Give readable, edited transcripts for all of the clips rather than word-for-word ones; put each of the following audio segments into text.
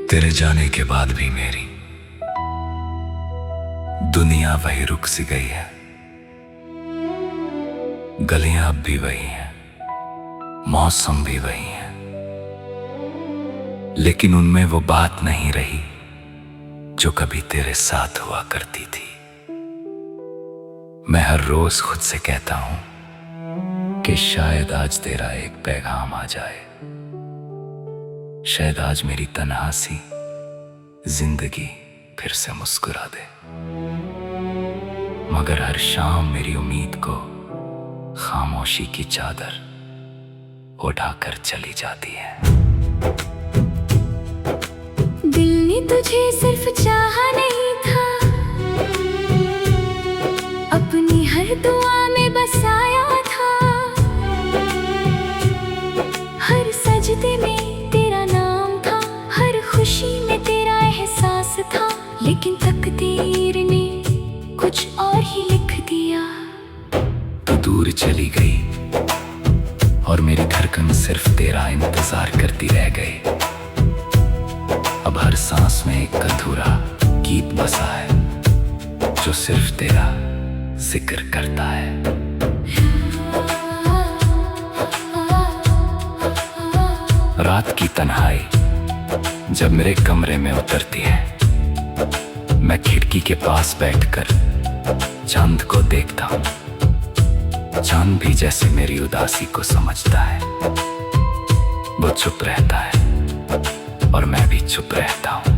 तेरे जाने के बाद भी मेरी दुनिया वही रुक सी गई है। गलियां अब भी वही हैं, मौसम भी वही है, लेकिन उनमें वो बात नहीं रही जो कभी तेरे साथ हुआ करती थी। मैं हर रोज खुद से कहता हूं कि शायद आज तेरा एक पैगाम आ जाए, शायद आज मेरी तन्हा सी जिंदगी फिर से मुस्कुरा दे। मगर हर शाम मेरी उम्मीद को खामोशी की चादर उठाकर चली जाती है। दिल ने तुझे सिर्फ चाहा नहीं था, अपनी हर दुआ में बसाया था। हर सजदे में तेरा नाम था, हर खुशी में तेरा एहसास था। लेकिन तकदीर ने कुछ और ही लिख दिया। तू दूर चली गई और मेरी धड़कन सिर्फ तेरा इंतजार करती रह गई। अब हर सांस में एक अधूरा गीत बसा है जो सिर्फ तेरा जिक्र करता है। रात की तन्हाई जब मेरे कमरे में उतरती है, मैं खिड़की के पास बैठकर चांद को देखता हूँ। चांद भी जैसे मेरी उदासी को समझता है। वो चुप रहता है और मैं भी चुप रहता हूँ।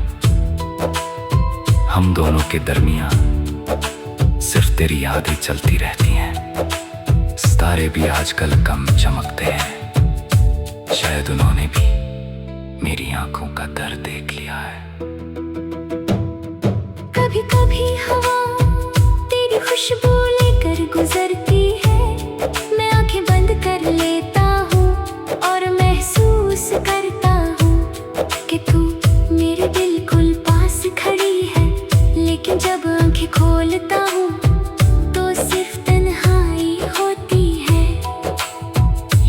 हम दोनों के दरमियान सिर्फ तेरी यादें चलती रहती हैं। सितारे भी आजकल कम चमकते हैं, शायद उन्होंने भी मेरी आंखों का दर्द देख लिया है। कभी कभी हवा तेरी खुशबू लेकर गुजरती है, मैं आंखें बंद कर लेता हूँ और महसूस करता हूँ कि तू मेरे बिल्कुल पास खड़ी है। लेकिन जब आंखें खोलता हूँ तो सिर्फ तन्हाई होती है।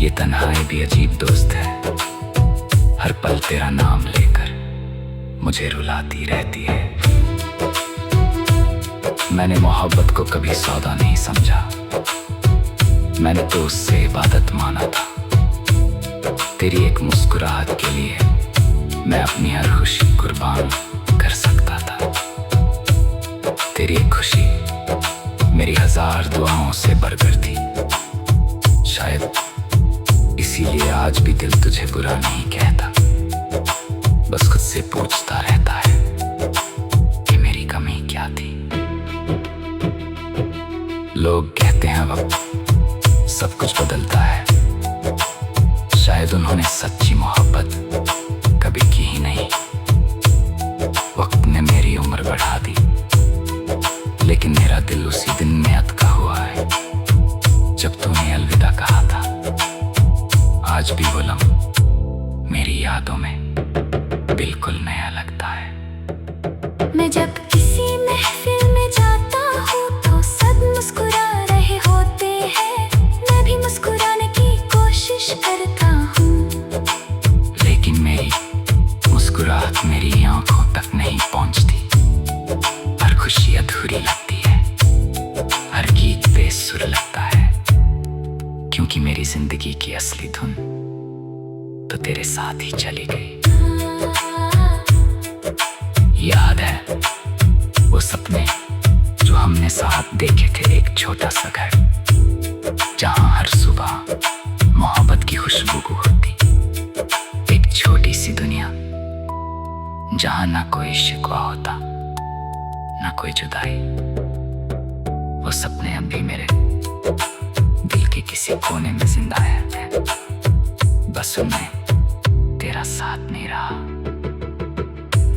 ये तन्हाई भी अजीब दोस्त है, हर पल तेरा नाम लेकर मुझे रुलाती रहती है। मैंने मोहब्बत को कभी सौदा नहीं समझा, मैंने तो उससे इबादत माना था। तेरी एक मुस्कुराहट के लिए मैं अपनी हर खुशी कुर्बान कर सकता था। तेरी एक खुशी मेरी 1000 दुआओं से बढ़कर थी। शायद इसीलिए आज भी दिल तुझे बुरा नहीं कहता, बस खुद से पूछता रहता है कि मेरी कमी क्या थी। लोग कहते हैं वक्त सब कुछ बदलता है, शायद उन्होंने सच्ची मोहब्बत कभी की ही नहीं। वक्त ने मेरी उम्र बढ़ा दी, लेकिन मेरा दिल उसी दिन में अटका हुआ है जब तूने अलविदा कहा था। आज भी वो लम्हा मेरी यादों में बिल्कुल नया लगता है। मैं जब किसी महफिल में जाता हूँ तो सब मुस्कुरा रहे होते हैं, मैं भी मुस्कुराने की कोशिश करता हूँ। लेकिन मेरी मुस्कुराहट मेरी आंखों तक नहीं पहुंचती। हर खुशी अधूरी लगती है, हर गीत बेसुर लगता है, क्योंकि मेरी जिंदगी की असली धुन तो तेरे साथ ही चली गई। याद है वो सपने जो हमने साथ देखे थे, एक छोटा सा घर जहां हर सुबह मोहब्बत की खुशबू होती। एक छोटी सी दुनिया जहां ना कोई शिकवा होता ना कोई जुदाई। वो सपने अब भी मेरे दिल के किसी कोने में जिंदा है, बस उनमें तेरा साथ नहीं रहा।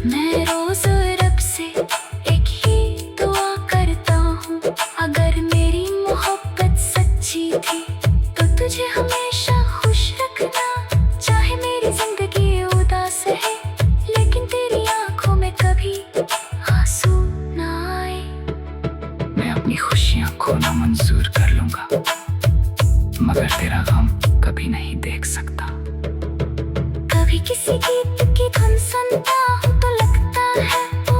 मैं रोज रब से एक ही दुआ करता हूँ, अगर मेरी मोहब्बत सच्ची थी तो तुझे हमेशा खुश रखना। चाहे मेरी जिंदगी उदास है, लेकिन तेरी आंखों में कभी आंसू ना आए। मैं अपनी खुशियां खोना मंजूर कर लूंगा, मगर तेरा गम कभी नहीं देख सकता। कभी किसी गीत की धुन सुनता हूँ तो लगता है वो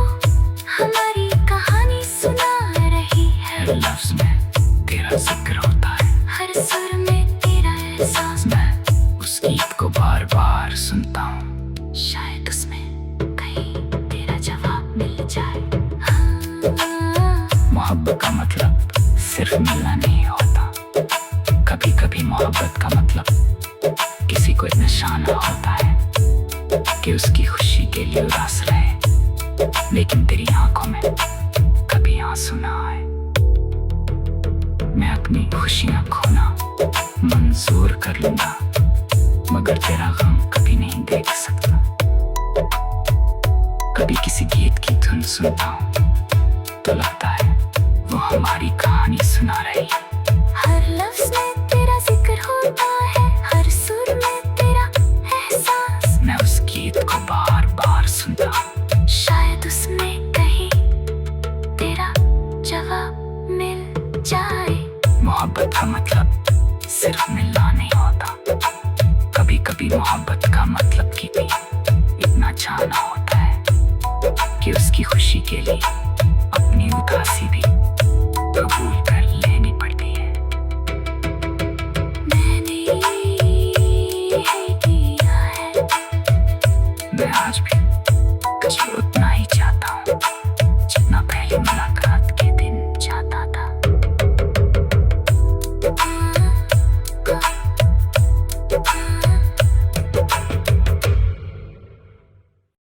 हमारी कहानी सुना रही है। हर लफ्ज में तेरा जिक्र होता है, हर सुर में तेरा एहसास। मैं उस गीत को बार बार सुनता हूँ, शायद उसमें कहीं तेरा जवाब मिल जाए। हाँ, मोहब्बत का मतलब सिर्फ मिलना नहीं होता। कभी कभी मोहब्बत का मतलब किसी को इतना शाना होता है कि उसकी खुशी के लिए उदास रहे, लेकिन तेरी आंखों में कभी आंसू ना आए। मैं अपनी खुशियां खोना मंजूर कर लूंगा, मगर तेरा गम कभी नहीं देख सकता। कभी किसी गीत की धुन सुनता हूँ तो लगता है वो हमारी कहानी सुना रही है। हर लफ्ज में तेरा जिक्र होता है, हर सुर में तेरा एहसास। मैं उस गीत को बार बार सुनता हूँ, शायद उसमें कहीं तेरा जवाब मिल जाए। मोहब्बत का मतलब सिर्फ मिलना नहीं होता। कभी कभी मोहब्बत का मतलब कि भी इतना चाहना होता है कि उसकी खुशी के लिए अपनी उदासी भी